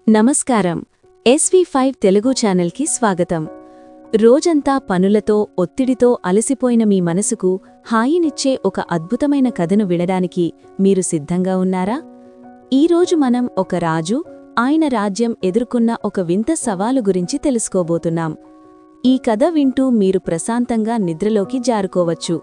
నమస్కారం. SV5 తెలుగు ఛానల్కి స్వాగతం. రోజంతా పనులతో ఒత్తిడితో అలసిపోయిన మీ మనసుకు హాయినిచ్చే ఒక అద్భుతమైన కథను వినడానికి మీరు సిద్ధంగా ఉన్నారా? ఈరోజు మనం ఒక రాజు, ఆయన రాజ్యం ఎదుర్కొన్న ఒక వింత సవాలు గురించి తెలుసుకోబోతున్నాం. ఈ కథ వింటూ మీరు ప్రశాంతంగా నిద్రలోకి జారుకోవచ్చు.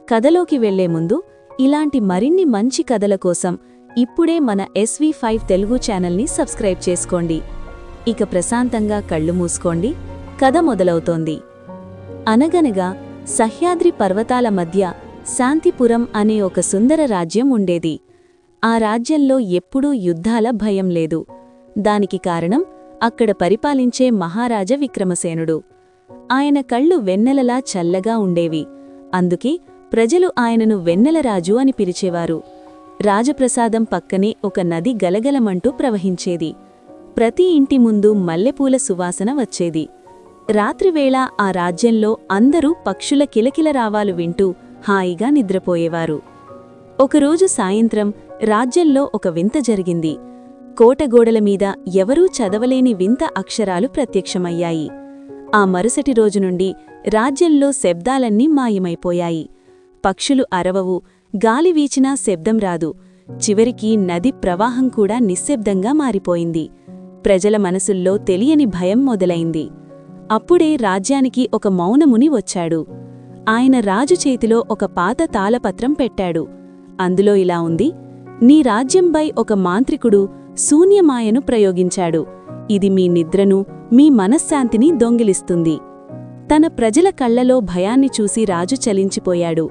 కథలోకి వెళ్లే ముందు ఇలాంటి మరిన్ని మంచి కథల కోసం ఇప్పుడే మన SV5 తెలుగు ఛానల్ని సబ్స్క్రైబ్ చేసుకోండి. ఇక ప్రశాంతంగా కళ్ళు మూసుకోండి. కథ మొదలవుతోంది. అనగనగా సహ్యాద్రి పర్వతాల మధ్య శాంతిపురం అనే ఒక సుందర రాజ్యం ఉండేది. ఆ రాజ్యంలో ఎప్పుడూ యుద్ధాల భయం లేదు. దానికి కారణం అక్కడ పరిపాలించే మహారాజా విక్రమసేనుడు. ఆయన కళ్ళు వెన్నెలలా చల్లగా ఉండేవి. అందుకే ప్రజలు ఆయనను వెన్నెలరాజు అని పిలిచేవారు. రాజప్రసాదం పక్కనే ఒక నది గలగలమంటూ ప్రవహించేది. ప్రతి ఇంటి ముందు మల్లెపూల సువాసన వచ్చేది. రాత్రివేళ ఆ రాజ్యంలో అందరూ పక్షుల కిలకిలరావాలు వింటూ హాయిగా నిద్రపోయేవారు. ఒకరోజు సాయంత్రం రాజ్యంలో ఒక వింత జరిగింది. కోటగోడల మీద ఎవరూ చదవలేని వింత అక్షరాలు ప్రత్యక్షమయ్యాయి. ఆ మరుసటి రోజు నుండి రాజ్యంలో శబ్దాలన్నీ మాయమైపోయాయి. పక్షులు అరవవు, గాలి వీచినా శబ్దం రాదు. చివరికి నది ప్రవాహం కూడా నిశ్శబ్దంగా మారిపోయింది. ప్రజల మనసుల్లో తెలియని భయం మొదలైంది. అప్పుడే రాజ్యానికి ఒక మౌనముని వచ్చాడు. ఆయన రాజు చేతిలో ఒక పాత తాళపత్రం పెట్టాడు. అందులో ఇలా ఉంది: నీ రాజ్యంపై ఒక మాంత్రికుడు శూన్యమాయను ప్రయోగించాడు. ఇది మీ నిద్రను, మీ మనశ్శాంతిని దొంగిలిస్తుంది. తన ప్రజల కళ్లలో భయాన్ని చూసి రాజు చలించిపోయాడు.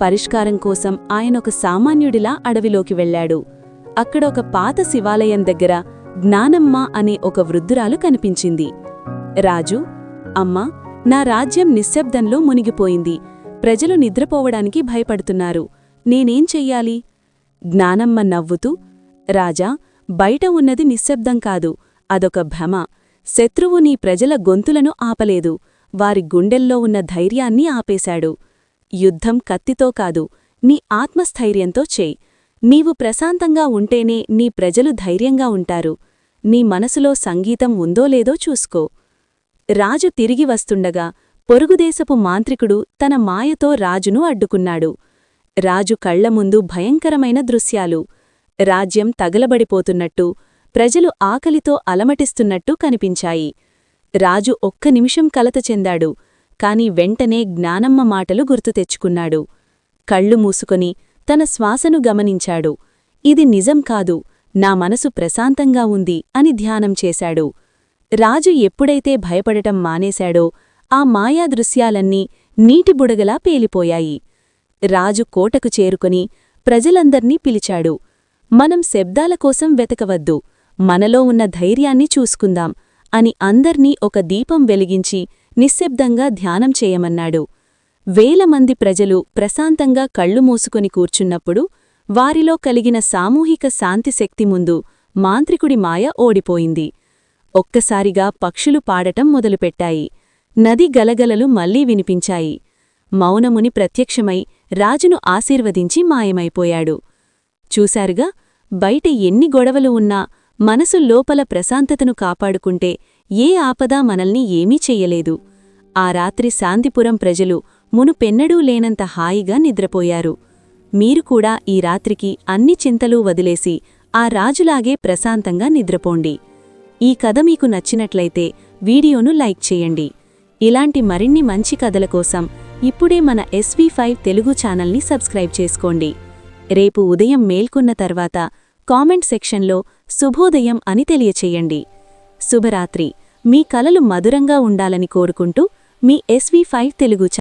పరిష్కారం కోసం ఆయనొక సామాన్యుడిలా అడవిలోకి వెళ్లాడు. అక్కడ ఒక పాత శివాలయం దగ్గర జ్ఞానమ్మ అనే ఒక వృద్ధురాలు కనిపించింది. రాజు: అమ్మా, నా రాజ్యం నిశ్శబ్దంలో మునిగిపోయింది. ప్రజలు నిద్రపోవడానికి భయపడుతున్నారు. నేనేం చెయ్యాలి? జ్ఞానమ్మ నవ్వుతూ: రాజా, బయట ఉన్నది నిశ్శబ్దం కాదు, అదొక భ్రమ. శత్రువు నీ ప్రజల గొంతులను ఆపలేదు, వారి గుండెల్లో ఉన్న ధైర్యాన్ని ఆపేశాడు. యుద్ధం కత్తితో కాదు, నీ ఆత్మస్థైర్యంతో చేయి. నీవు ప్రశాంతంగా ఉంటేనే నీ ప్రజలు ధైర్యంగా ఉంటారు. నీ మనసులో సంగీతం ఉందో లేదో చూసుకో. రాజు తిరిగి వస్తుండగా పొరుగుదేశపు మాంత్రికుడు తన మాయతో రాజును అడ్డుకున్నాడు. రాజు కళ్లముందు భయంకరమైన దృశ్యాలు. రాజ్యం తగలబడిపోతున్నట్టు, ప్రజలు ఆకలితో అలమటిస్తున్నట్టు కనిపించాయి. రాజు ఒక్క నిమిషం కలత చెందాడు. కాని వెంటనే జ్ఞానమ్మ మాటలు గుర్తు తెచ్చుకున్నాడు. కళ్ళు మూసుకొని తన శ్వాసను గమనించాడు. ఇది నిజం కాదు, నా మనసు ప్రశాంతంగా ఉంది అని ధ్యానం చేశాడు. రాజు ఎప్పుడైతే భయపడటం మానేశాడో ఆ మాయా దృశ్యాలన్నీ నీటి బుడగలా పేలిపోయాయి. రాజు కోటకు చేరుకొని ప్రజలందర్నీ పిలిచాడు. మనం శబ్దాల కోసం వెతకవద్దు, మనలో ఉన్న ధైర్యాన్ని చూసుకుందాం అని అందర్నీ ఒక దీపం వెలిగించి నిశ్శబ్దంగా ధ్యానం చేయమన్నాడు. వేలమంది ప్రజలు ప్రశాంతంగా కళ్ళు మూసుకొని కూర్చున్నప్పుడు వారిలో కలిగిన సామూహిక శాంతిశక్తి ముందు మాంత్రికుడి మాయ ఓడిపోయింది. ఒక్కసారిగా పక్షులు పాడటం మొదలుపెట్టాయి. నది గలగలలు మళ్లీ వినిపించాయి. మౌనముని ప్రత్యక్షమై రాజును ఆశీర్వదించి మాయమైపోయాడు. చూశారుగా, బయట ఎన్ని గొడవలు ఉన్నా మనసు లోపల ప్రశాంతతను కాపాడుకుంటే ఏ ఆపదా మనల్ని ఏమీ చెయ్యలేదు. ఆ రాత్రి శాంతిపురం ప్రజలు మునుపెన్నడూ లేనంత హాయిగా నిద్రపోయారు. మీరు కూడా ఈ రాత్రికి అన్ని చింతలూ వదిలేసి ఆ రాజులాగే ప్రశాంతంగా నిద్రపోండి. ఈ కథ మీకు నచ్చినట్లయితే వీడియోను లైక్ చేయండి. ఇలాంటి మరిన్ని మంచి కథల కోసం ఇప్పుడే మన SV5 తెలుగు ఛానల్ని సబ్స్క్రైబ్ చేసుకోండి. రేపు ఉదయం మేల్కొన్న తర్వాత కామెంట్ సెక్షన్లో శుభోదయం అని తెలియచేయండి. శుభరాత్రి. మీ కలలు మధురంగా ఉండాలని కోరుకుంటూ మీ SV5 తెలుగు